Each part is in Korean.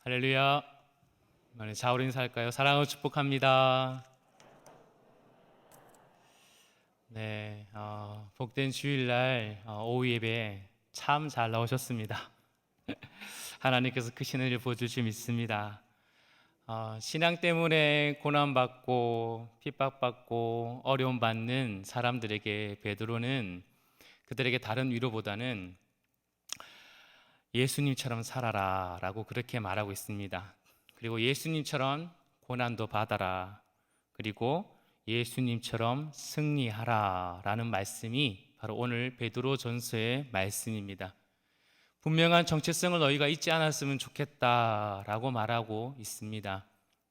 할렐루야. 자우리 인사할까요? 사랑하고 축복합니다. 네, 복된 주일날 오후 예배 참 잘 나오셨습니다. 하나님께서 크신 은혜를 보여주실 믿습니다. 신앙 때문에 고난받고 핍박받고 어려움 받는 사람들에게 베드로는 그들에게 다른 위로보다는 예수님처럼 살아라 라고 그렇게 말하고 있습니다. 그리고 예수님처럼 고난도 받아라, 그리고 예수님처럼 승리하라 라는 말씀이 바로 오늘 베드로 전서의 말씀입니다. 분명한 정체성을 너희가 잊지 않았으면 좋겠다라고 말하고 있습니다.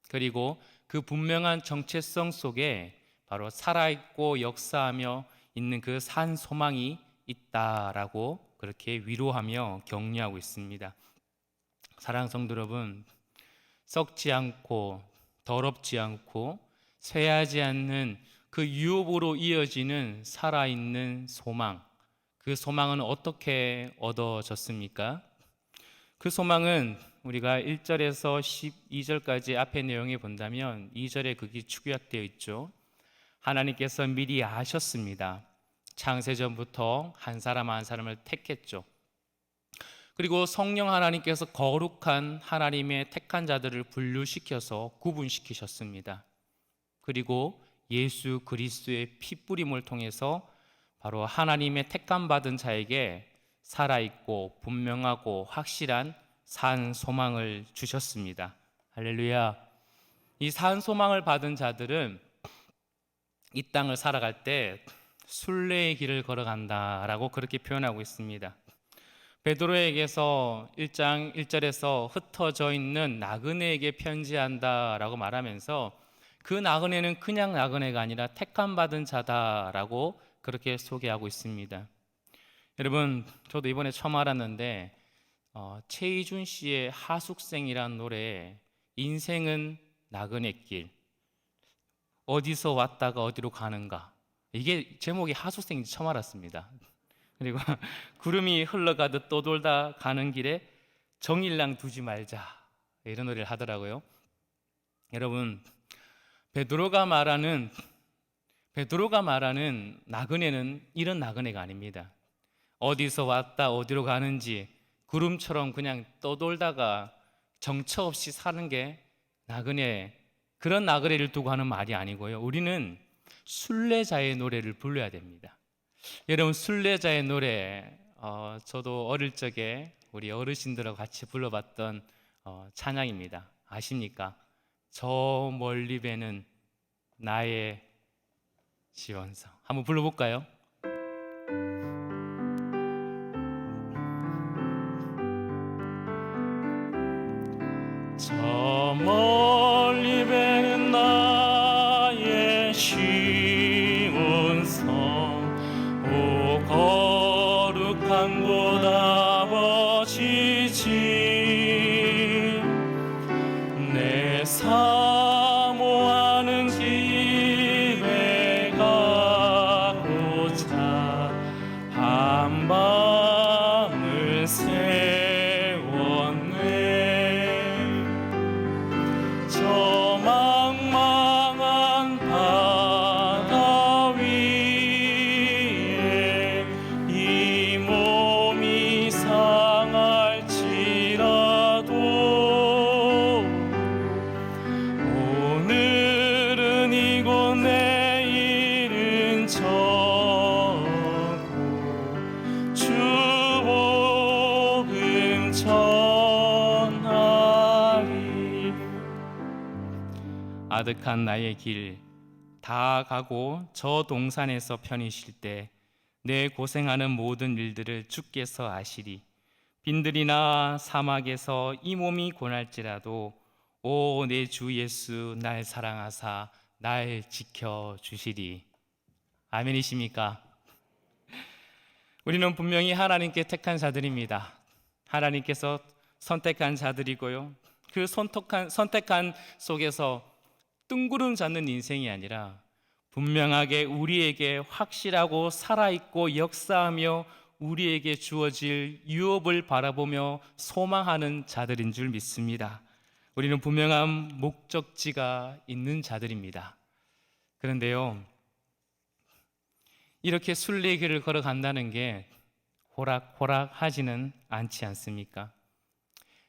그리고 그 분명한 정체성 속에 바로 살아있고 역사하며 있는 그 산 소망이 있다라고 그렇게 위로하며 격려하고 있습니다. 사랑하는 성도 여러분, 썩지 않고 더럽지 않고 쇠하지 않는 그 유업으로 이어지는 살아있는 소망, 그 소망은 어떻게 얻어졌습니까? 그 소망은 우리가 1절에서 12절까지 앞의 내용에 본다면 2절에 그게 축약되어 있죠. 하나님께서 미리 아셨습니다. 창세전부터 한 사람 한 사람을 택했죠. 그리고 성령 하나님께서 거룩한 하나님의 택한 자들을 분류시켜서 구분시키셨습니다. 그리고 예수 그리스도의 피뿌림을 통해서 바로 하나님의 택감 받은 자에게 살아있고 분명하고 확실한 산 소망을 주셨습니다. 할렐루야. 이 산 소망을 받은 자들은 이 땅을 살아갈 때 순례의 길을 걸어간다라고 그렇게 표현하고 있습니다. 베드로에게서 1장 1절에서 흩어져 있는 나그네에게 편지한다라고 말하면서 그 나그네는 그냥 나그네가 아니라 택함 받은 자다라고 그렇게 소개하고 있습니다. 여러분, 저도 이번에 처음 알았는데 최희준 씨의 하숙생이라는 노래에 인생은 나그네길, 어디서 왔다가 어디로 가는가, 이게 제목이 하숙생인지 처음 알았습니다. 그리고 구름이 흘러가듯 떠돌다 가는 길에 정일랑 두지 말자, 이런 노래를 하더라고요. 여러분, 베드로가 말하는 나그네는 이런 나그네가 아닙니다. 어디서 왔다 어디로 가는지 구름처럼 그냥 떠돌다가 정처 없이 사는 게 나그네, 그런 나그네를 두고 하는 말이 아니고요. 우리는 순례자의 노래를 불러야 됩니다. 여러분, 순례자의 노래, 저도 어릴 적에 우리 어르신들하고 같이 불러봤던 찬양입니다. 아십니까? 저 멀리 배는 나의 지원성. 한번 불러볼까요? 저 멀리 배는 나의 시온성, 오 거룩한 곳 아버지 집, 내 사모하는 길에 가고자 한밤을 세웠네. 저 망망한 바다 위에 이 몸이 상할지라도 오늘은 이곳 내일은 저곳 주 복음 전하리. 아득한 나의 길 다 가고 저 동산에서 편히 쉴 때 내 고생하는 모든 일들을 주께서 아시리. 빈들이나 사막에서 이 몸이 고날지라도 오 내 주 예수 날 사랑하사 날 지켜주시리. 아멘이십니까? 우리는 분명히 하나님께 택한 자들입니다. 하나님께서 선택한 자들이고요, 그 선택한 속에서 뜬구름 잡는 인생이 아니라 분명하게 우리에게 확실하고 살아있고 역사하며 우리에게 주어질 유업을 바라보며 소망하는 자들인 줄 믿습니다. 우리는 분명한 목적지가 있는 자들입니다. 그런데요, 이렇게 순례의 길을 걸어간다는 게 호락호락 하지는 않지 않습니까?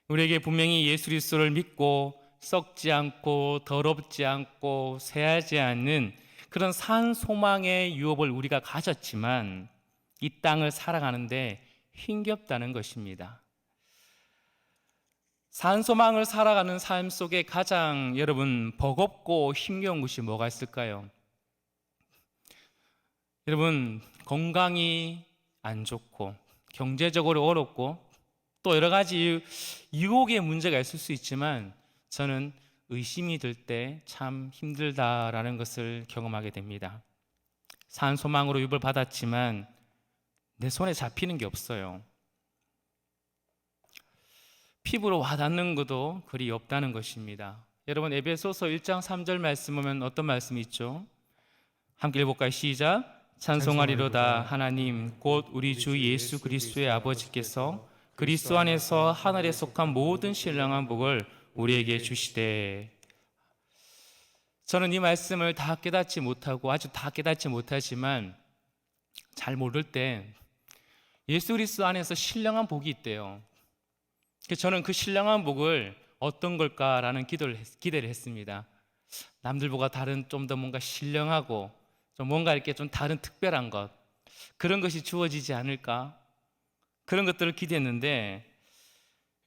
우리에게 분명히 예수 그리스도를 믿고 썩지 않고 더럽지 않고 쇠하지 않는 그런 산 소망의 유업을 우리가 가졌지만 이 땅을 살아가는데 힘겹다는 것입니다. 산 소망을 살아가는 삶 속에 가장 여러분 버겁고 힘겨운 것이 뭐가 있을까요? 여러분, 건강이 안 좋고 경제적으로 어렵고 또 여러 가지 유혹의 문제가 있을 수 있지만 저는 의심이 들 때 참 힘들다라는 것을 경험하게 됩니다. 산 소망으로 유업을 받았지만 내 손에 잡히는 게 없어요. 피부로 와닿는 것도 그리 없다는 것입니다. 여러분, 에베소서 1장 3절 말씀 보면 어떤 말씀이 있죠? 함께 읽어볼까요? 시작. 찬송하리로다 하나님 곧 우리 주 예수 그리스도의 아버지께서 그리스도 안에서 하늘에 속한 모든 신령한 복을 우리에게 주시되. 저는 이 말씀을 다 깨닫지 못하고 아주 다 깨닫지 못하지만 잘 모를 때 예수 그리스도 안에서 신령한 복이 있대요. 그래서 저는 그 신령한 복을 어떤 걸까라는 기대를 했습니다. 남들보다 다른 좀 더 뭔가 신령하고 좀 뭔가 이렇게 좀 다른 특별한 것, 그런 것이 주어지지 않을까, 그런 것들을 기대했는데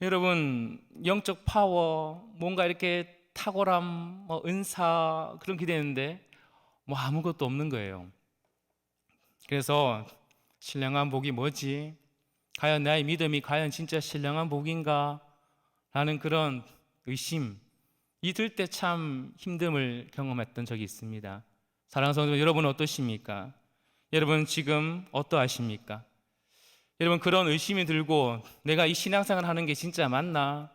여러분, 영적 파워, 뭔가 이렇게 탁월함, 은사, 그런 기대했는데 아무것도 없는 거예요. 그래서 신령한 복이 뭐지? 과연 나의 믿음이 과연 진짜 신령한 복인가? 라는 그런 의심, 이 들 때 참 힘듦을 경험했던 적이 있습니다. 사랑하는 성도 여러분, 어떠십니까? 여러분 지금 어떠하십니까? 여러분, 그런 의심이 들고 내가 이 신앙생활을 하는 게 진짜 맞나?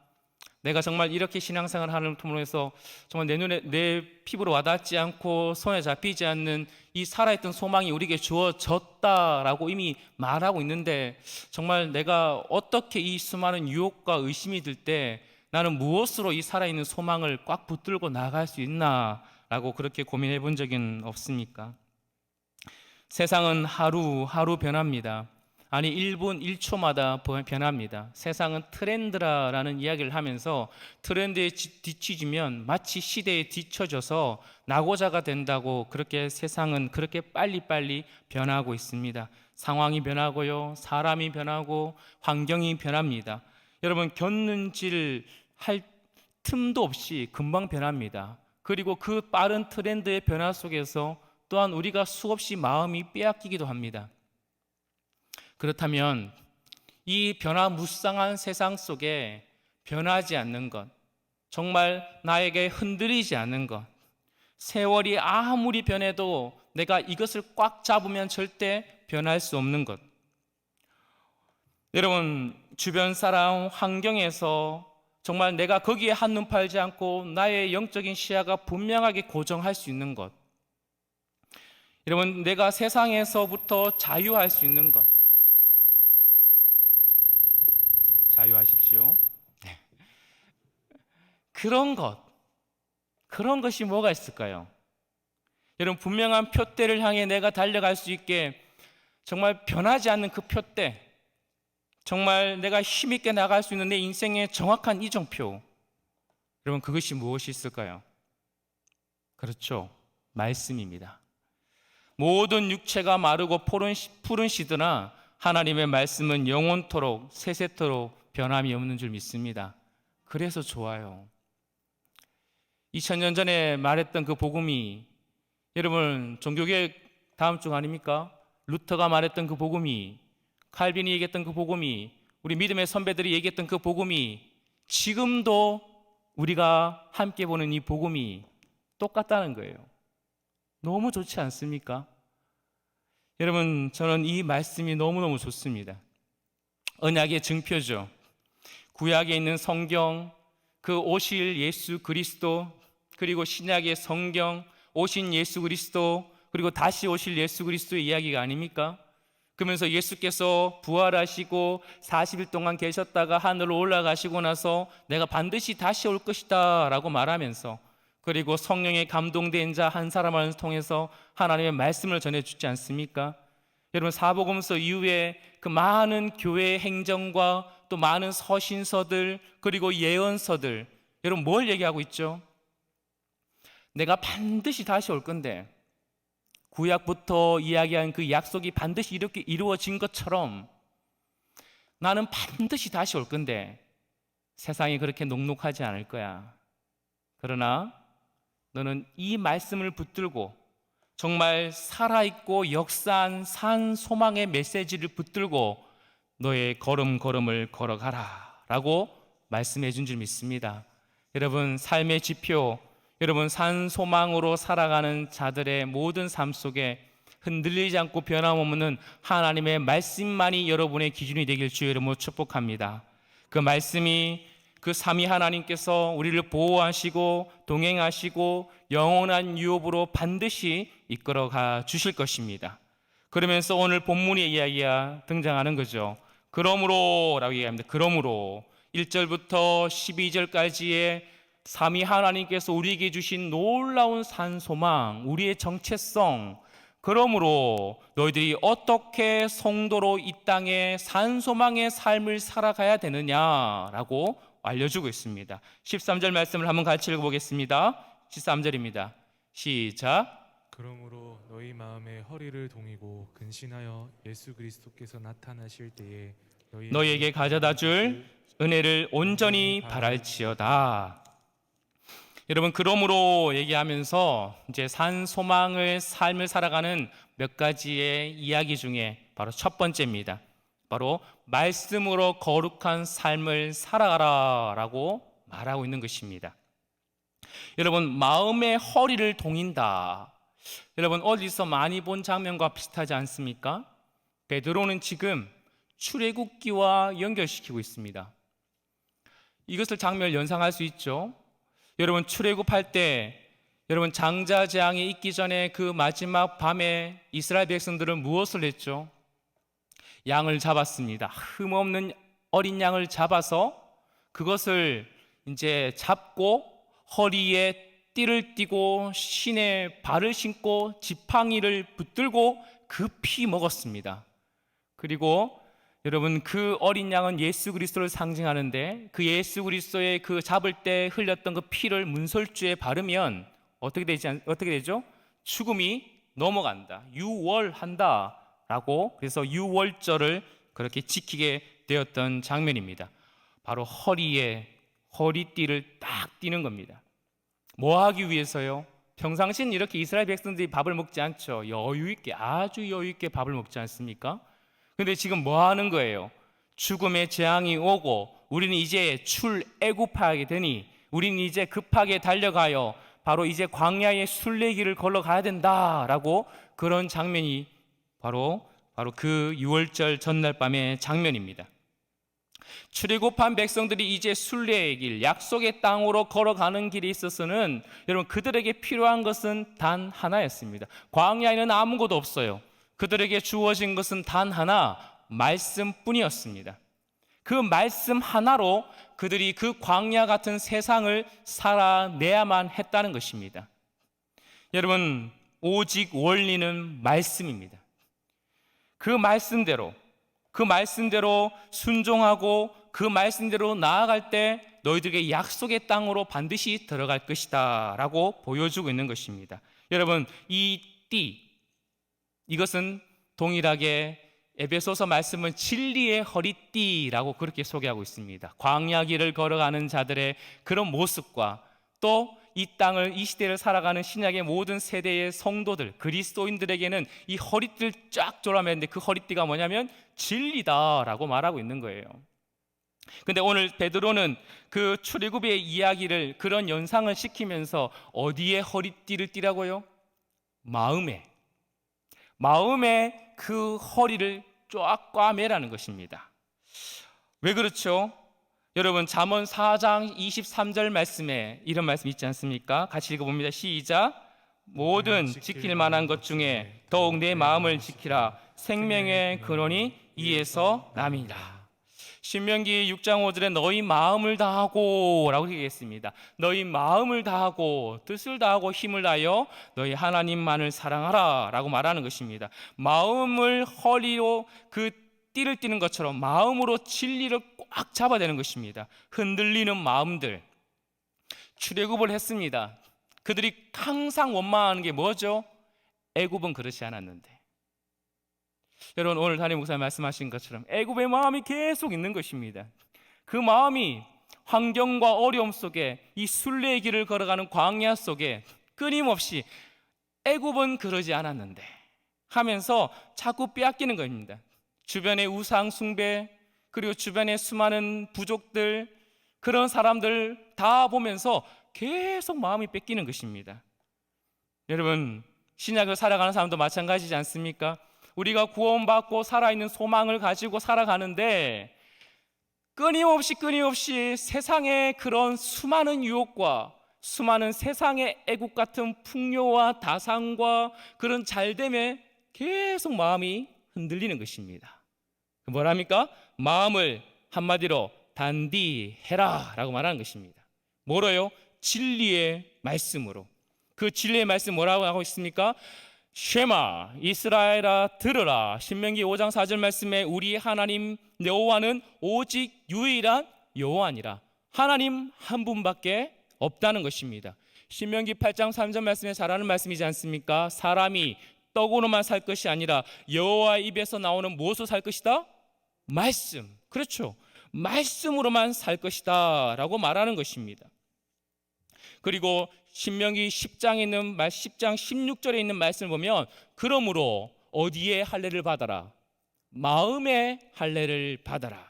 내가 정말 이렇게 신앙생활을 하는 통해서 정말 내 눈에, 내 피부로 와닿지 않고 손에 잡히지 않는 이 살아있던 소망이 우리에게 주어졌다라고 이미 말하고 있는데 정말 내가 어떻게 이 수많은 유혹과 의심이 들 때 나는 무엇으로 이 살아있는 소망을 꽉 붙들고 나아갈 수 있나라고 그렇게 고민해 본 적은 없습니까? 세상은 하루하루 변합니다. 아니 1분 1초마다 변합니다. 세상은 트렌드라는 이야기를 하면서 트렌드에 뒤처지면 마치 시대에 뒤처져서 낙오자가 된다고 그렇게 세상은 그렇게 빨리빨리 변하고 있습니다. 상황이 변하고요, 사람이 변하고 환경이 변합니다. 여러분, 견눈질 할 틈도 없이 금방 변합니다. 그리고 그 빠른 트렌드의 변화 속에서 또한 우리가 수없이 마음이 빼앗기기도 합니다. 그렇다면 이 변화무쌍한 세상 속에 변하지 않는 것, 정말 나에게 흔들리지 않는 것, 세월이 아무리 변해도 내가 이것을 꽉 잡으면 절대 변할 수 없는 것, 여러분 주변 사람 환경에서 정말 내가 거기에 한눈 팔지 않고 나의 영적인 시야가 분명하게 고정할 수 있는 것, 여러분 내가 세상에서부터 자유할 수 있는 것, 자유하십시오. 그런 것이 뭐가 있을까요? 여러분, 분명한 표대를 향해 내가 달려갈 수 있게 정말 변하지 않는 그 표대, 정말 내가 힘있게 나갈 수 있는 내 인생의 정확한 이정표, 여러분 그것이 무엇이 있을까요? 그렇죠, 말씀입니다. 모든 육체가 마르고 푸른 시드나 하나님의 말씀은 영원토록 세세토록 변함이 없는 줄 믿습니다. 그래서 좋아요. 2000년 전에 말했던 그 복음이, 여러분 종교개혁 다음 중 아닙니까? 루터가 말했던 그 복음이, 칼빈이 얘기했던 그 복음이, 우리 믿음의 선배들이 얘기했던 그 복음이 지금도 우리가 함께 보는 이 복음이 똑같다는 거예요. 너무 좋지 않습니까? 여러분, 저는 이 말씀이 너무너무 좋습니다. 언약의 증표죠. 구약에 있는 성경, 그 오실 예수 그리스도, 그리고 신약의 성경, 오신 예수 그리스도, 그리고 다시 오실 예수 그리스도의 이야기가 아닙니까? 그러면서 예수께서 부활하시고 40일 동안 계셨다가 하늘로 올라가시고 나서 내가 반드시 다시 올 것이다 라고 말하면서, 그리고 성령에 감동된 자 한 사람을 통해서 하나님의 말씀을 전해주지 않습니까? 여러분, 사복음서 이후에 그 많은 교회 행정과 또 많은 서신서들 그리고 예언서들, 여러분 뭘 얘기하고 있죠? 내가 반드시 다시 올 건데, 구약부터 이야기한 그 약속이 반드시 이렇게 이루어진 것처럼 나는 반드시 다시 올 건데 세상이 그렇게 녹록하지 않을 거야. 그러나 너는 이 말씀을 붙들고 정말 살아있고 역사한 산 소망의 메시지를 붙들고 너의 걸음걸음을 걸어가라 라고 말씀해 준 줄 믿습니다. 여러분, 삶의 지표, 여러분 산 소망으로 살아가는 자들의 모든 삶 속에 흔들리지 않고 변함없는 하나님의 말씀만이 여러분의 기준이 되길 주의 이름으로 축복합니다. 그 말씀이 그 삼위 하나님께서 우리를 보호하시고 동행하시고 영원한 유업으로 반드시 이끌어가 주실 것입니다. 그러면서 오늘 본문의 이야기가 등장하는 거죠. 그러므로 라고 얘기합니다. 그러므로 1절부터 12절까지의 삼위 하나님께서 우리에게 주신 놀라운 산소망, 우리의 정체성, 그러므로 너희들이 어떻게 성도로 이 땅에 산소망의 삶을 살아가야 되느냐라고 알려주고 있습니다. 13절 말씀을 한번 같이 읽어보겠습니다. 13절입니다. 시작. 그러므로 너희 마음의 허리를 동이고 근신하여 예수 그리스도께서 나타나실 때에 너희에게 가져다 줄 은혜를 온전히 바랄지어다. 여러분, 그러므로 얘기하면서 이제 산 소망의 삶을 살아가는 몇 가지의 이야기 중에 바로 첫 번째입니다. 바로 말씀으로 거룩한 삶을 살아가라 라고 말하고 있는 것입니다. 여러분, 마음의 허리를 동인다. 여러분, 어디서 많이 본 장면과 비슷하지 않습니까? 베드로는 지금 출애굽기와 연결시키고 있습니다. 이것을 장면을 연상할 수 있죠. 여러분, 출애굽할 때 여러분 장자재앙이 있기 전에 그 마지막 밤에 이스라엘 백성들은 무엇을 했죠? 양을 잡았습니다. 흠없는 어린 양을 잡아서 그것을 이제 잡고 허리에 띠를 띠고 신에 발을 신고 지팡이를 붙들고 급히 먹었습니다. 그리고 여러분, 그 어린 양은 예수 그리스도를 상징하는데 그 예수 그리스도의 그 잡을 때 흘렸던 그 피를 문설주에 바르면 어떻게 되죠? 죽음이 넘어간다, 유월한다라고, 그래서 유월절을 그렇게 지키게 되었던 장면입니다. 바로 허리에 허리띠를 딱 띠는 겁니다. 뭐 하기 위해서요? 평상시는 이렇게 이스라엘 백성들이 밥을 먹지 않죠. 여유 있게, 아주 여유 있게 밥을 먹지 않습니까? 근데 지금 뭐 하는 거예요? 죽음의 재앙이 오고 우리는 이제 출애굽하게 되니 우리는 이제 급하게 달려가요. 바로 이제 광야의 순례길을 걸어가야 된다라고, 그런 장면이 바로 그 유월절 전날 밤의 장면입니다. 출애굽한 백성들이 이제 순례의 길, 약속의 땅으로 걸어가는 길에 있어서는 여러분 그들에게 필요한 것은 단 하나였습니다. 광야에는 아무것도 없어요. 그들에게 주어진 것은 단 하나, 말씀뿐이었습니다. 그 말씀 하나로 그들이 그 광야 같은 세상을 살아내야만 했다는 것입니다. 여러분, 오직 원리는 말씀입니다. 그 말씀대로 순종하고 그 말씀대로 나아갈 때 너희들에게 약속의 땅으로 반드시 들어갈 것이다 라고 보여주고 있는 것입니다. 여러분, 이 띠, 이것은 동일하게 에베소서 말씀은 진리의 허리띠라고 그렇게 소개하고 있습니다. 광야 길을 걸어가는 자들의 그런 모습과 또 이 땅을, 이 시대를 살아가는 신약의 모든 세대의 성도들, 그리스도인들에게는 이 허리띠를 쫙 졸라매는데 그 허리띠가 뭐냐면 진리다라고 말하고 있는 거예요. 근데 오늘 베드로는 그 출애굽의 이야기를, 그런 연상을 시키면서 어디에 허리띠를 띠라고요? 마음에 그 허리를 쫙 꽈매라는 것입니다. 왜 그렇죠? 여러분, 잠언 4장 23절 말씀에 이런 말씀 있지 않습니까? 같이 읽어봅니다. 시작. 모든 지킬 만한 것 중에 더욱 내 마음을 지키라. 생명의 근원이 이에서 남이니라. 신명기 6장 5절에 너희 마음을 다하고 라고 얘기했습니다. 너희 마음을 다하고 뜻을 다하고 힘을 다하여 너희 하나님만을 사랑하라 라고 말하는 것입니다. 마음을 허리로 그 띠를 띠는 것처럼 마음으로 진리를 꽉 잡아야 되는 것입니다. 흔들리는 마음들, 출애굽을 했습니다. 그들이 항상 원망하는 게 뭐죠? 애굽은 그렇지 않았는데. 여러분, 오늘 담임 목사님 말씀하신 것처럼 애굽의 마음이 계속 있는 것입니다. 그 마음이 환경과 어려움 속에 이 순례의 길을 걸어가는 광야 속에 끊임없이 애굽은 그러지 않았는데 하면서 자꾸 빼앗기는 겁니다. 주변의 우상 숭배, 그리고 주변의 수많은 부족들, 그런 사람들 다 보면서 계속 마음이 뺏기는 것입니다. 여러분, 신약을 살아가는 사람도 마찬가지지 않습니까? 우리가 구원받고 살아있는 소망을 가지고 살아가는데 끊임없이 세상의 그런 수많은 유혹과 수많은 세상의 애국 같은 풍요와 다상과 그런 잘됨에 계속 마음이 흔들리는 것입니다. 뭐랍니까? 마음을 한마디로 단디해라 라고 말하는 것입니다. 뭐로요? 진리의 말씀으로. 그 진리의 말씀 뭐라고 하고 있습니까? 쉐마 이스라엘아 들으라. 신명기 5장 4절 말씀에 우리 하나님 여호와는 오직 유일한 여호와니라. 하나님 한 분밖에 없다는 것입니다. 신명기 8장 3절 말씀에 잘 아는 말씀이지 않습니까? 사람이 떡으로만 살 것이 아니라 여호와의 입에서 나오는 무엇으로 살 것이다? 말씀. 그렇죠. 말씀으로만 살 것이다 라고 말하는 것입니다. 그리고 신명기 10장에 있는 10장 16절에 있는 말씀을 보면 그러므로 어디에 할례를 받아라? 마음의 할례를 받아라.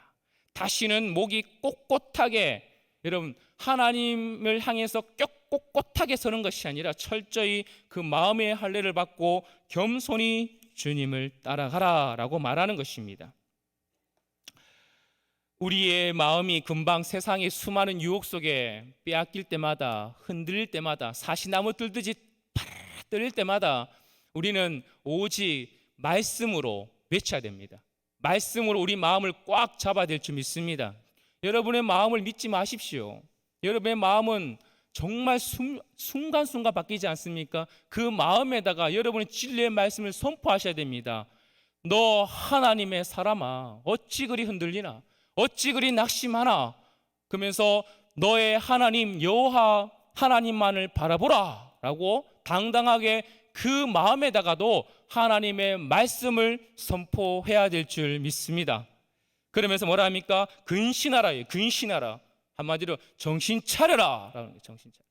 다시는 목이 꼿꼿하게, 여러분, 하나님을 향해서 꼿꼿하게 서는 것이 아니라 철저히 그 마음의 할례를 받고 겸손히 주님을 따라가라 라고 말하는 것입니다. 우리의 마음이 금방 세상의 수많은 유혹 속에 빼앗길 때마다, 흔들릴 때마다, 사시나무 뜰듯이 파르르 떨릴 때마다 우리는 오직 말씀으로 외쳐야 됩니다. 말씀으로 우리 마음을 꽉 잡아야 될 줄 믿습니다. 여러분의 마음을 믿지 마십시오. 여러분의 마음은 정말 순간순간 바뀌지 않습니까? 그 마음에다가 여러분의 진리의 말씀을 선포하셔야 됩니다. 너 하나님의 사람아, 어찌 그리 흔들리나? 어찌 그리 낙심하나? 그러면서 너의 하나님 여호와 하나님만을 바라보라 라고 당당하게 그 마음에다가도 하나님의 말씀을 선포해야 될 줄 믿습니다. 그러면서 뭐라 합니까? 근신하라예요. 근신하라. 한마디로 정신 차려라 라는 거예요. 정신 차려.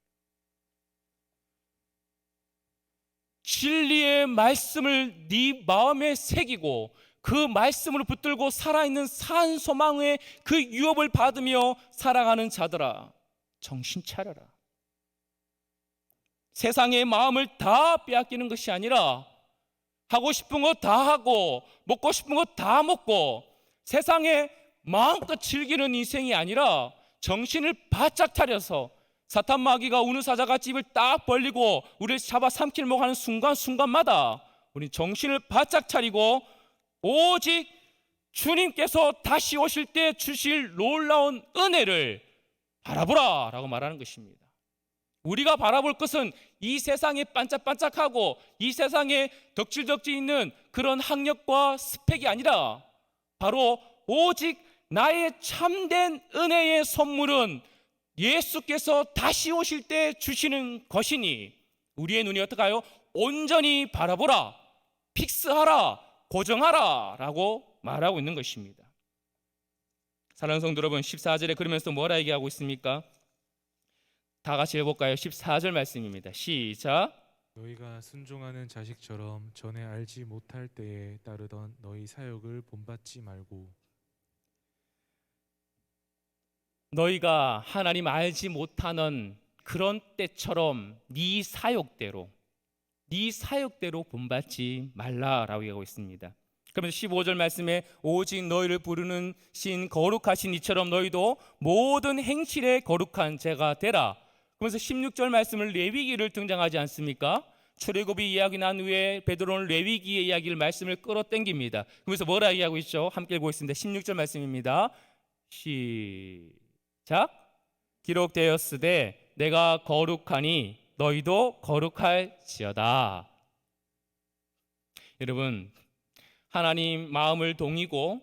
진리의 말씀을 네 마음에 새기고 그 말씀을 붙들고 살아있는 산 소망의 그 유업을 받으며 살아가는 자들아, 정신 차려라. 세상의 마음을 다 빼앗기는 것이 아니라 하고 싶은 거 다 하고 먹고 싶은 거 다 먹고 세상에 마음껏 즐기는 인생이 아니라 정신을 바짝 차려서 사탄 마귀가 우는 사자같이 입을 딱 벌리고 우리를 잡아 삼키려고 하는 순간순간마다 우리 정신을 바짝 차리고 오직 주님께서 다시 오실 때 주실 놀라운 은혜를 바라보라 라고 말하는 것입니다. 우리가 바라볼 것은 이 세상에 반짝반짝하고 이 세상에 덕질덕질 있는 그런 학력과 스펙이 아니라 바로 오직 나의 참된 은혜의 선물은 예수께서 다시 오실 때 주시는 것이니 우리의 눈이 어떡하요? 온전히 바라보라, 픽스하라, 고정하라 라고 말하고 있는 것입니다. 사랑하는 성도 여러분, 14절에 그러면서 뭐라 얘기하고 있습니까? 다 같이 해볼까요? 14절 말씀입니다. 시작. 너희가 순종하는 자식처럼 전에 알지 못할 때에 따르던 너희 사역을 본받지 말고 너희가 하나님 알지 못하는 그런 때처럼 네 사역대로 본받지 말라라고 얘기하고 있습니다. 그러면서 15절 말씀에 오직 너희를 부르는 신 거룩하신 이처럼 너희도 모든 행실에 거룩한 자가 되라. 그러면서 16절 말씀을 레위기를 등장하지 않습니까? 출애굽이 이야기 난 후에 베드로는 레위기의 이야기를 말씀을 끌어당깁니다. 그래서 뭐라 이야기하고 있죠? 함께 읽어보겠습니다. 16절 말씀입니다. 시작. 기록되었으되 내가 거룩하니 너희도 거룩할지어다. 여러분, 하나님 마음을 동이고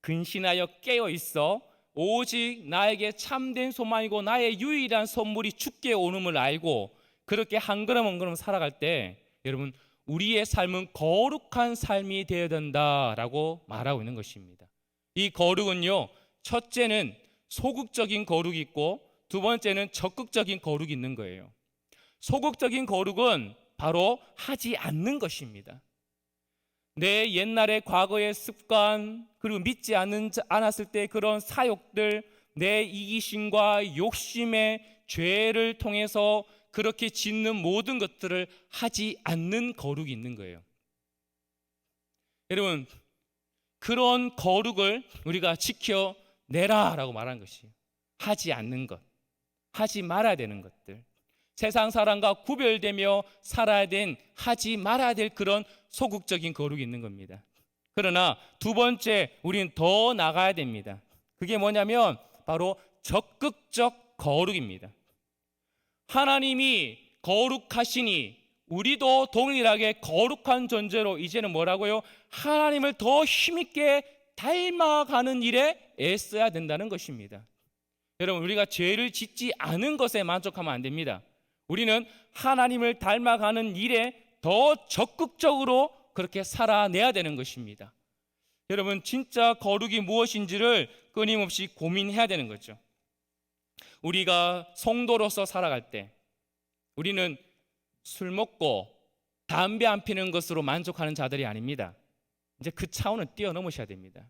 근신하여 깨어 있어 오직 나에게 참된 소망이고 나의 유일한 선물이 주께 오음을 알고 그렇게 한 걸음 한 걸음 살아갈 때 여러분, 우리의 삶은 거룩한 삶이 되어야 된다라고 말하고 있는 것입니다. 이 거룩은요, 첫째는 소극적인 거룩이 있고 두 번째는 적극적인 거룩이 있는 거예요. 소극적인 거룩은 바로 하지 않는 것입니다. 내 옛날의 과거의 습관, 그리고 믿지 않았을 때 그런 사욕들, 내 이기심과 욕심의 죄를 통해서 그렇게 짓는 모든 것들을 하지 않는 거룩이 있는 거예요. 여러분, 그런 거룩을 우리가 지켜내라라고 말하는 것이에요. 하지 않는 것, 하지 말아야 되는 것들, 세상 사람과 구별되며 살아야 된, 하지 말아야 될 그런 소극적인 거룩이 있는 겁니다. 그러나 두 번째, 우리는 더 나가야 됩니다. 그게 뭐냐면 바로 적극적 거룩입니다. 하나님이 거룩하시니 우리도 동일하게 거룩한 존재로 이제는 뭐라고요? 하나님을 더 힘있게 닮아가는 일에 애써야 된다는 것입니다. 여러분, 우리가 죄를 짓지 않은 것에 만족하면 안 됩니다. 우리는 하나님을 닮아가는 일에 더 적극적으로 그렇게 살아내야 되는 것입니다. 여러분, 진짜 거룩이 무엇인지를 끊임없이 고민해야 되는 거죠. 우리가 성도로서 살아갈 때 우리는 술 먹고 담배 안 피는 것으로 만족하는 자들이 아닙니다. 이제 그 차원을 뛰어넘으셔야 됩니다.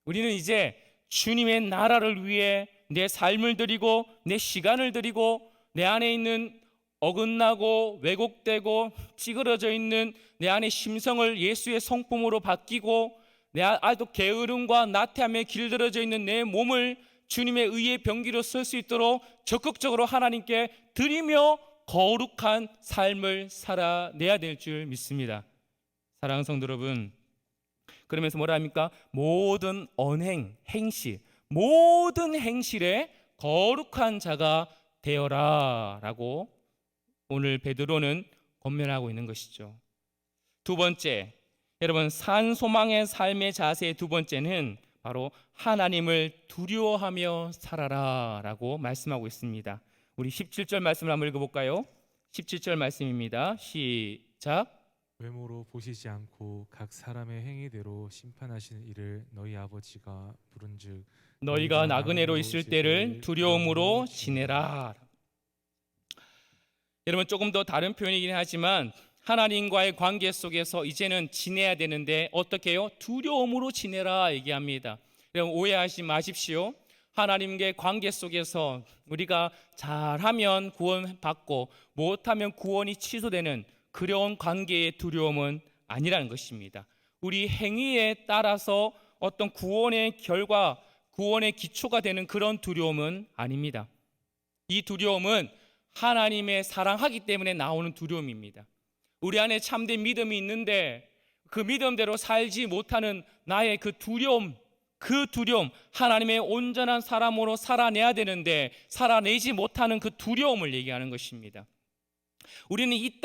우리는 이제 주님의 나라를 위해 내 삶을 드리고 내 시간을 드리고 내 안에 있는 어긋나고 왜곡되고 찌그러져 있는 내 안의 심성을 예수의 성품으로 바뀌고 내 아직도 게으름과 나태함에 길들어져 있는 내 몸을 주님의 의의 병기로 쓸 수 있도록 적극적으로 하나님께 드리며 거룩한 삶을 살아내야 될 줄 믿습니다. 사랑하는 성도 여러분, 그러면서 뭐라 합니까? 모든 언행, 행실, 모든 행실에 거룩한 자가 되어라 라고 오늘 베드로는 권면하고 있는 것이죠. 두 번째, 여러분, 산소망의 삶의 자세의 두 번째는 바로 하나님을 두려워하며 살아라 라고 말씀하고 있습니다. 우리 17절 말씀을 한번 읽어볼까요? 17절 말씀입니다. 시작. 외모로 보시지 않고 각 사람의 행위대로 심판하시는 이를 너희 아버지가 부른즉 너희가 나그네로 있을 때를 두려움으로 지내라. 여러분, 조금 더 다른 표현이긴 하지만 하나님과의 관계 속에서 이제는 지내야 되는데 어떻게 해요? 두려움으로 지내라 얘기합니다. 여러분, 오해하지 마십시오. 하나님과의 관계 속에서 우리가 잘하면 구원받고 못하면 구원이 취소되는 그런 관계의 두려움은 아니라는 것입니다. 우리 행위에 따라서 어떤 구원의 결과, 구원의 기초가 되는 그런 두려움은 아닙니다. 이 두려움은 하나님의 사랑하기 때문에 나오는 두려움입니다. 우리 안에 참된 믿음이 있는데 그 믿음대로 살지 못하는 나의 그 두려움, 하나님의 온전한 사람으로 살아내야 되는데 살아내지 못하는 그 두려움을 얘기하는 것입니다. 우리는 이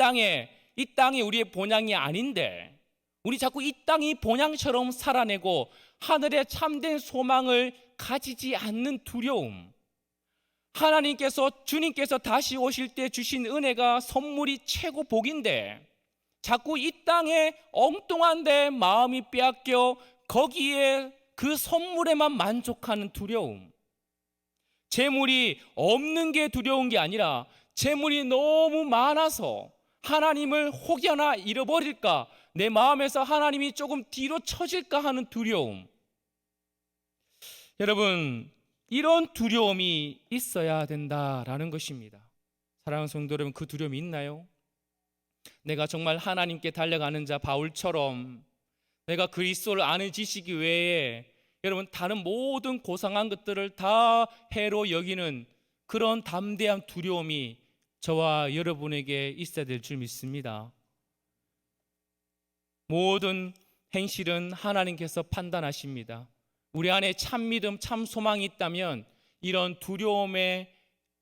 땅이 우리의 본향이 아닌데 우리 자꾸 이 땅이 본향처럼 살아내고 하늘의 참된 소망을 가지지 않는 두려움, 주님께서 다시 오실 때 주신 은혜가 선물이 최고 복인데 자꾸 이 땅에 엉뚱한 데 마음이 빼앗겨 거기에 그 선물에만 만족하는 두려움. 재물이 없는 게 두려운 게 아니라 재물이 너무 많아서 하나님을 혹여나 잃어버릴까, 내 마음에서 하나님이 조금 뒤로 처질까 하는 두려움. 여러분, 이런 두려움이 있어야 된다라는 것입니다. 사랑하는 성도 여러분, 그 두려움이 있나요? 내가 정말 하나님께 달려가는 자 바울처럼 내가 그리스도를 아는 지식이 외에 여러분 다른 모든 고상한 것들을 다 해로 여기는 그런 담대한 두려움이 저와 여러분에게 있어야 될 줄 믿습니다. 모든 행실은 하나님께서 판단하십니다. 우리 안에 참 믿음, 참 소망이 있다면 이런 두려움의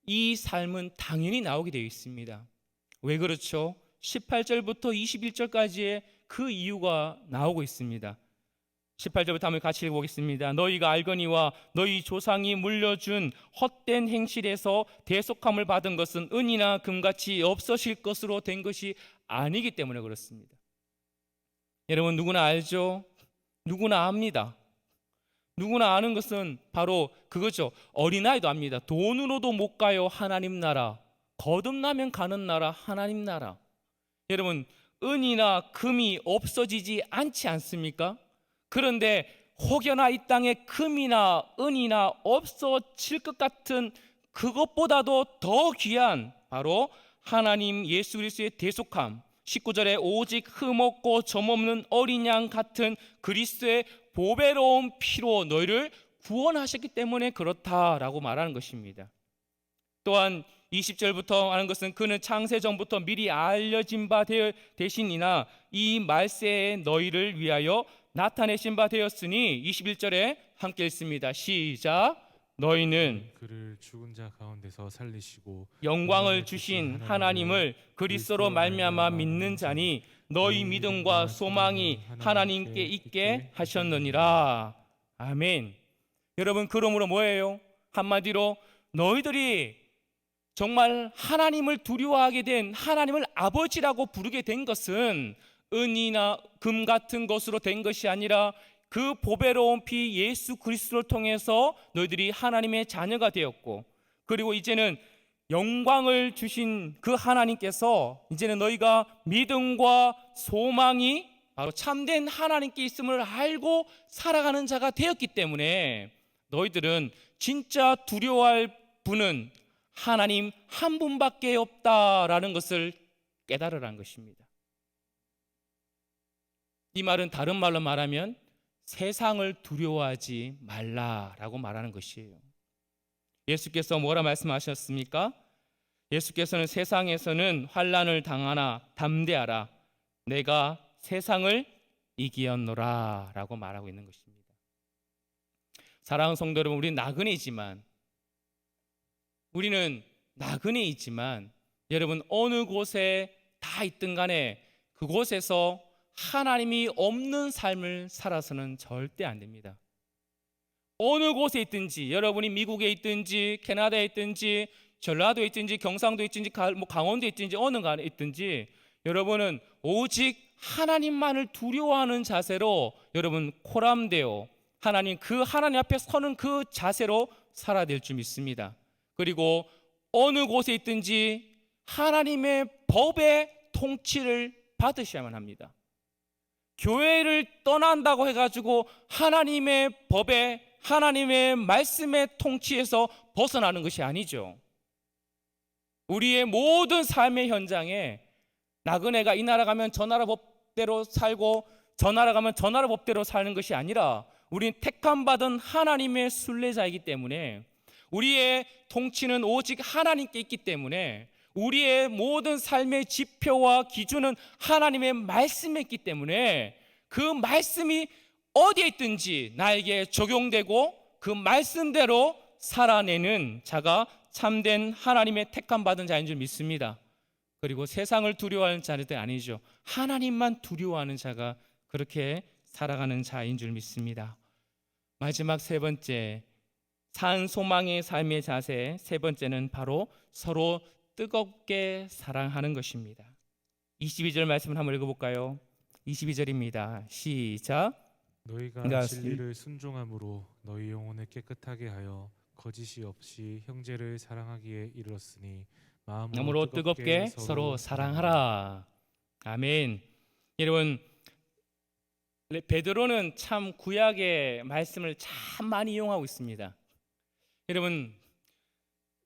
이 삶은 당연히 나오게 되어 있습니다. 왜 그렇죠? 18절부터 21절까지의 그 이유가 나오고 있습니다. 18절부터 한번 같이 읽어보겠습니다. 너희가 알거니와 너희 조상이 물려준 헛된 행실에서 대속함을 받은 것은 은이나 금같이 없어질 것으로 된 것이 아니기 때문에 그렇습니다. 여러분 누구나 알죠? 누구나 압니다. 누구나 아는 것은 바로 그거죠. 어린아이도 압니다. 돈으로도 못 가요 하나님 나라. 거듭나면 가는 나라 하나님 나라. 여러분 은이나 금이 없어지지 않지 않습니까? 그런데 혹여나 이 땅에 금이나 은이나 없어질 것 같은 그것보다도 더 귀한 바로 하나님 예수 그리스도의 대속함, 19절에 오직 흠없고 점없는 어린 양 같은 그리스도의 보배로운 피로 너희를 구원하셨기 때문에 그렇다라고 말하는 것입니다. 또한 20절부터 하는 것은 그는 창세 전부터 미리 알려진 바 되시니나 이 말세에 너희를 위하여 나타내신 바 되었으니 21절에 함께 읽습니다. 시작. 너희는 그를 죽은 자 가운데서 살리시고 영광을 주신 하나님을 그리스도로 말미암아 믿는 자니 너희 믿음과 소망이 하나님께 있게 하셨느니라. 아멘. 여러분 그러므로 뭐예요? 한마디로 너희들이 정말 하나님을 두려워하게 된 하나님을 아버지라고 부르게 된 것은 은이나 금 같은 것으로 된 것이 아니라 그 보배로운 피 예수 그리스도를 통해서 너희들이 하나님의 자녀가 되었고, 그리고 이제는 영광을 주신 그 하나님께서 이제는 너희가 믿음과 소망이 바로 참된 하나님께 있음을 알고 살아가는 자가 되었기 때문에 너희들은 진짜 두려워할 분은 하나님 한 분밖에 없다라는 것을 깨달으라는 것입니다. 이 말은 다른 말로 말하면 세상을 두려워하지 말라라고 말하는 것이에요. 예수께서 뭐라 말씀하셨습니까? 예수께서는 세상에서는 환난을 당하나 담대하라 내가 세상을 이기었노라 라고 말하고 있는 것입니다. 사랑하는 성도 여러분, 우리는 나그네 있지만 여러분 어느 곳에 다 있든 간에 그곳에서 하나님이 없는 삶을 살아서는 절대 안 됩니다. 어느 곳에 있든지, 여러분이 미국에 있든지 캐나다에 있든지 전라도에 있든지 경상도에 있든지 강원도에 있든지 어느 가에 있든지 여러분은 오직 하나님만을 두려워하는 자세로 여러분 코람되어 그 하나님 앞에 서는 그 자세로 살아야 될 줄 믿습니다. 그리고 어느 곳에 있든지 하나님의 법의 통치를 받으셔야만 합니다. 교회를 떠난다고 해가지고 하나님의 법에 하나님의 말씀의 통치에서 벗어나는 것이 아니죠. 우리의 모든 삶의 현장에 나그네가 이 나라 가면 저 나라 법대로 살고 저 나라 가면 저 나라 법대로 사는 것이 아니라 우리는 택함받은 하나님의 순례자이기 때문에 우리의 통치는 오직 하나님께 있기 때문에 우리의 모든 삶의 지표와 기준은 하나님의 말씀에 있기 때문에 그 말씀이 어디에 있든지 나에게 적용되고 그 말씀대로 살아내는 자가 참된 하나님의 택함받은 자인 줄 믿습니다. 그리고 세상을 두려워하는 자는 아니죠. 하나님만 두려워하는 자가 그렇게 살아가는 자인 줄 믿습니다. 마지막 세 번째, 산 소망의 삶의 자세 세 번째는 바로 서로 뜨겁게 사랑하는 것입니다. 22절 말씀을 한번 읽어볼까요? 22절입니다. 시작. 너희가 진리를 순종함으로 너희 영혼을 깨끗하게 하여 거짓이 없이 형제를 사랑하기에 이르렀으니 마음으로 뜨겁게 서로 사랑하라. 아멘. 여러분 베드로는 참 구약의 말씀을 참 많이 이용하고 있습니다. 여러분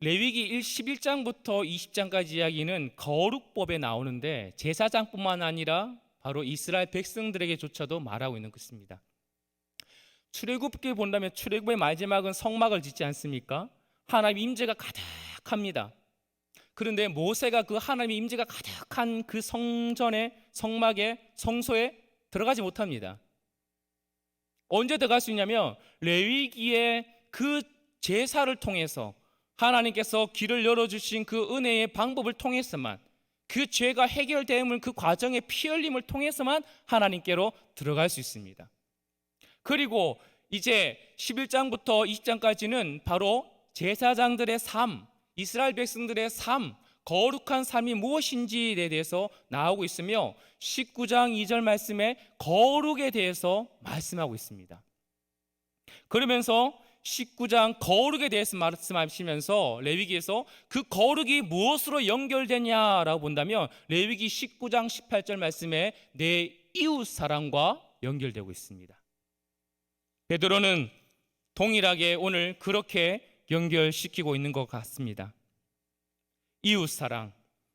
레위기 11장부터 20장까지 이야기는 거룩법에 나오는데 제사장뿐만 아니라 바로 이스라엘 백성들에게조차도 말하고 있는 것입니다. 출애굽기를 본다면 출애굽의 마지막은 성막을 짓지 않습니까? 하나님 임재가 가득합니다. 그런데 모세가 그 하나님의 임재가 가득한 그 성전에, 성막에, 성소에 들어가지 못합니다. 언제 들어갈 수 있냐면 레위기의 그 제사를 통해서 하나님께서 길을 열어주신 그 은혜의 방법을 통해서만, 그 죄가 해결됨을 그 과정의 피 흘림을 통해서만 하나님께로 들어갈 수 있습니다. 그리고 이제 11장부터 20장까지는 바로 제사장들의 삶, 이스라엘 백성들의 삶, 거룩한 삶이 무엇인지에 대해서 나오고 있으며 19장 2절 말씀에 거룩에 대해서 말씀하고 있습니다. 그러면서 19장 거룩에 대해서 말씀하시면서 레위기에서 그 거룩이 무엇으로 연결되냐라고 본다면 레위기 19장 18절 말씀에 내 이웃 사랑과 연결되고 있습니다. 베드로는 동일하게 오늘 그렇게 연결시키고 있는 것 같습니다. 이웃 사랑,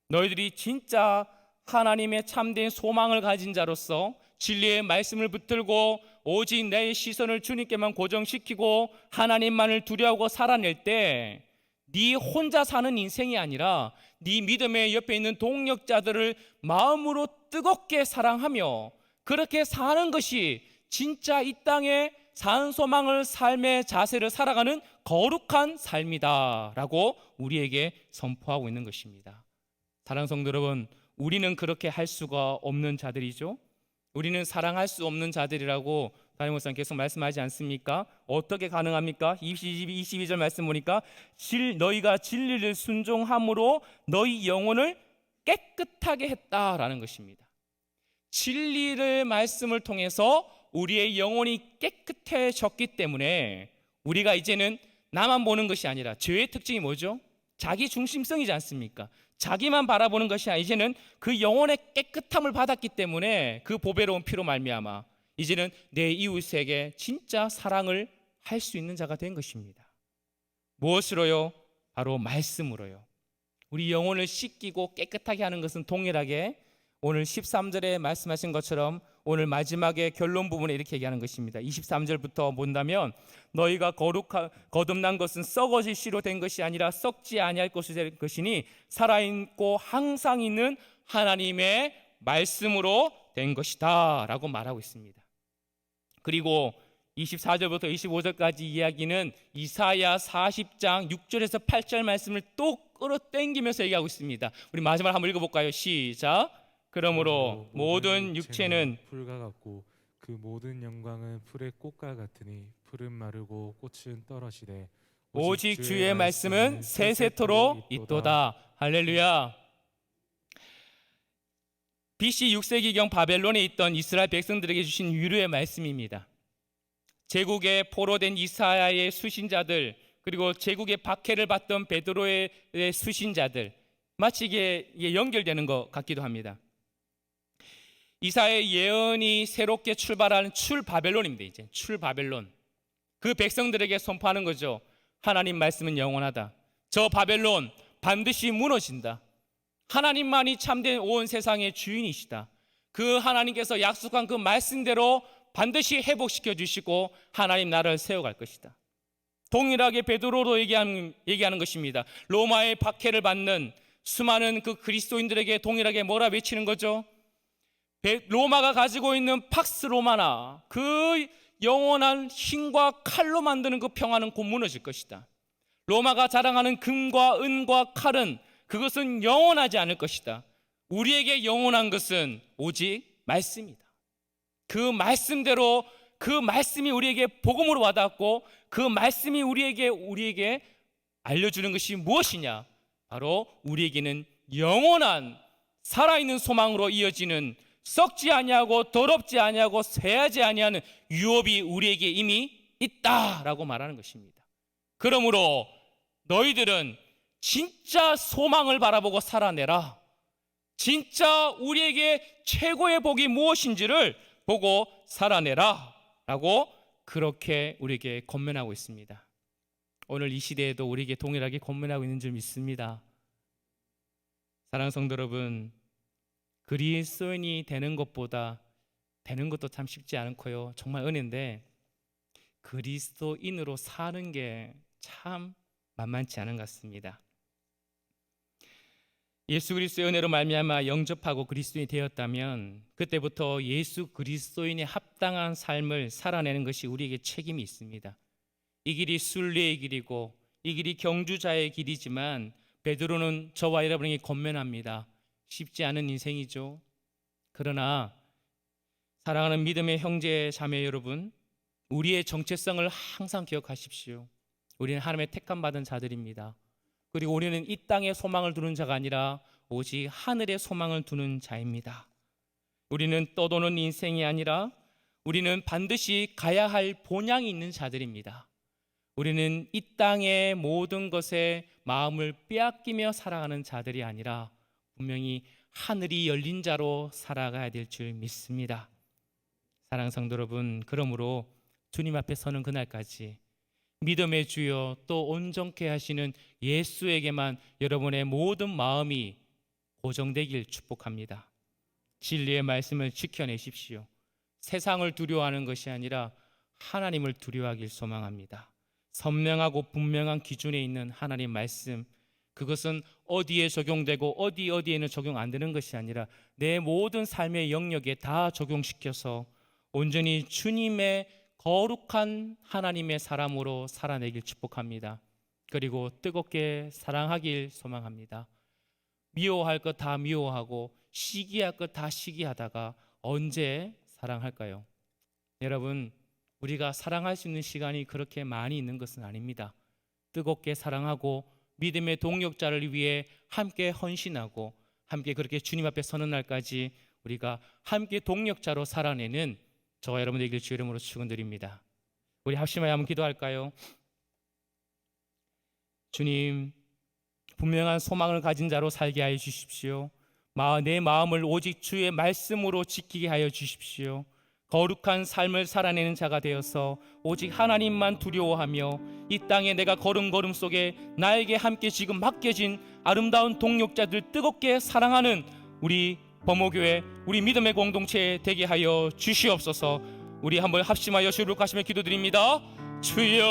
너희들이 진짜 하나님의 참된 소망을 가진 자로서 진리의 말씀을 붙들고 오직 내 시선을 주님께만 고정시키고 하나님만을 두려워하고 살아낼 때 네 혼자 사는 인생이 아니라 네 믿음의 옆에 있는 동력자들을 마음으로 뜨겁게 사랑하며 그렇게 사는 것이 진짜 이 땅에 산소망을 삶의 자세를 살아가는 거룩한 삶이다 라고 우리에게 선포하고 있는 것입니다. 사랑하는 성도 여러분, 우리는 그렇게 할 수가 없는 자들이죠. 우리는 사랑할 수 없는 자들이라고 담임 목사님 계속 말씀하지 않습니까? 어떻게 가능합니까? 22절 말씀 보니까 너희가 진리를 순종함으로 너희 영혼을 깨끗하게 했다라는 것입니다. 진리의 말씀을 통해서 우리의 영혼이 깨끗해졌기 때문에 우리가 이제는 나만 보는 것이 아니라, 죄의 특징이 뭐죠? 자기 중심성이지 않습니까? 자기만 바라보는 것이 아니라 이제는 그 영혼의 깨끗함을 받았기 때문에 그 보배로운 피로 말미암아 이제는 내 이웃에게 진짜 사랑을 할 수 있는 자가 된 것입니다. 무엇으로요? 바로 말씀으로요. 우리 영혼을 씻기고 깨끗하게 하는 것은 동일하게 오늘 13절에 말씀하신 것처럼 오늘 마지막에 결론 부분에 이렇게 얘기하는 것입니다. 23절부터 본다면 너희가 거듭난 것은 썩어질 씨로 된 것이 아니라 썩지 아니할 것이 될 것이니 살아있고 항상 있는 하나님의 말씀으로 된 것이다 라고 말하고 있습니다. 그리고 24절부터 25절까지 이야기는 이사야 40장 6절에서 8절 말씀을 또 끌어당기면서 얘기하고 있습니다. 우리 마지막으로 한번 읽어볼까요? 시작. 그러므로 모든 육체는 풀과 같고 그 모든 영광은 풀의 꽃과 같으니 풀은 마르고 꽃은 떨어지되 오직 주의 말씀은 세세토록 있도다. 할렐루야. BC 6세기경 바벨론에 있던 이스라엘 백성들에게 주신 위로의 말씀입니다. 제국에 포로된 이사야의 수신자들, 그리고 제국의 박해를 받던 베드로의 수신자들, 마치 이게 연결되는 것 같기도 합니다. 이사야의 예언이 새롭게 출발하는 출바벨론입니다. 이제 출바벨론, 그 백성들에게 선포하는 거죠. 하나님 말씀은 영원하다. 저 바벨론 반드시 무너진다. 하나님만이 참된 온 세상의 주인이시다. 그 하나님께서 약속한 그 말씀대로 반드시 회복시켜 주시고 하나님 나라를 세워갈 것이다. 동일하게 베드로로 얘기하는 것입니다. 로마의 박해를 받는 수많은 그 그리스도인들에게 동일하게 뭐라 외치는 거죠? 로마가 가지고 있는 팍스 로마나 그 영원한 힘과 칼로 만드는 그 평화는 곧 무너질 것이다. 로마가 자랑하는 금과 은과 칼은 그것은 영원하지 않을 것이다. 우리에게 영원한 것은 오직 말씀이다. 그 말씀대로, 그 말씀이 우리에게 복음으로 와닿았고 그 말씀이 우리에게 알려주는 것이 무엇이냐? 바로 우리에게는 영원한 살아있는 소망으로 이어지는, 썩지 아니하고 더럽지 아니하고 쇠하지 아니하는 유업이 우리에게 이미 있다라고 말하는 것입니다. 그러므로 너희들은 진짜 소망을 바라보고 살아내라. 진짜 우리에게 최고의 복이 무엇인지를 보고 살아내라 라고 그렇게 우리에게 권면하고 있습니다. 오늘 이 시대에도 우리에게 동일하게 권면하고 있는 줄 믿습니다. 사랑하는 성도 여러분, 그리스도인이 되는 것보다 되는 것도 참 쉽지 않고요, 정말 은혜인데 그리스도인으로 사는 게 참 만만치 않은 것 같습니다. 예수 그리스도의 은혜로 말미암아 영접하고 그리스도인이 되었다면 그때부터 예수 그리스도인의 합당한 삶을 살아내는 것이 우리에게 책임이 있습니다. 이 길이 순례의 길이고 이 길이 경주자의 길이지만 베드로는 저와 여러분에게 권면합니다. 쉽지 않은 인생이죠. 그러나 사랑하는 믿음의 형제 자매 여러분, 우리의 정체성을 항상 기억하십시오. 우리는 하나님의 택함 받은 자들입니다. 그리고 우리는 이 땅에 소망을 두는 자가 아니라 오직 하늘에 소망을 두는 자입니다. 우리는 떠도는 인생이 아니라 우리는 반드시 가야 할 본향이 있는 자들입니다. 우리는 이 땅의 모든 것에 마음을 빼앗기며 살아가는 자들이 아니라 분명히 하늘이 열린 자로 살아가야 될 줄 믿습니다. 사랑하는 성도 여러분, 그러므로 주님 앞에 서는 그날까지 믿음의 주여 또 온전케 하시는 예수에게만 여러분의 모든 마음이 고정되길 축복합니다. 진리의 말씀을 지켜내십시오. 세상을 두려워하는 것이 아니라 하나님을 두려워하길 소망합니다. 선명하고 분명한 기준에 있는 하나님 말씀, 그것은 어디에 적용되고 어디에는 적용 안 되는 것이 아니라 내 모든 삶의 영역에 다 적용시켜서 온전히 주님의 거룩한 하나님의 사람으로 살아내길 축복합니다. 그리고 뜨겁게 사랑하길 소망합니다. 미워할 것 다 미워하고 시기할 것 다 시기하다가 언제 사랑할까요? 여러분, 우리가 사랑할 수 있는 시간이 그렇게 많이 있는 것은 아닙니다. 뜨겁게 사랑하고 믿음의 동역자를 위해 함께 헌신하고 함께 그렇게 주님 앞에 서는 날까지 우리가 함께 동역자로 살아내는 저와 여러분 되길 주의 이름으로 축원드립니다. 우리 합심하여 한번 기도할까요? 주님, 분명한 소망을 가진 자로 살게 하여 주십시오. 내 마음을 오직 주의 말씀으로 지키게 하여 주십시오. 거룩한 삶을 살아내는 자가 되어서 오직 하나님만 두려워하며 이 땅에 내가 걸음걸음 속에 나에게 함께 지금 맡겨진 아름다운 동역자들 뜨겁게 사랑하는 우리 범호교회, 우리 믿음의 공동체 되게 하여 주시옵소서. 우리 한번 합심하여 주를 가시며 기도드립니다. 주여.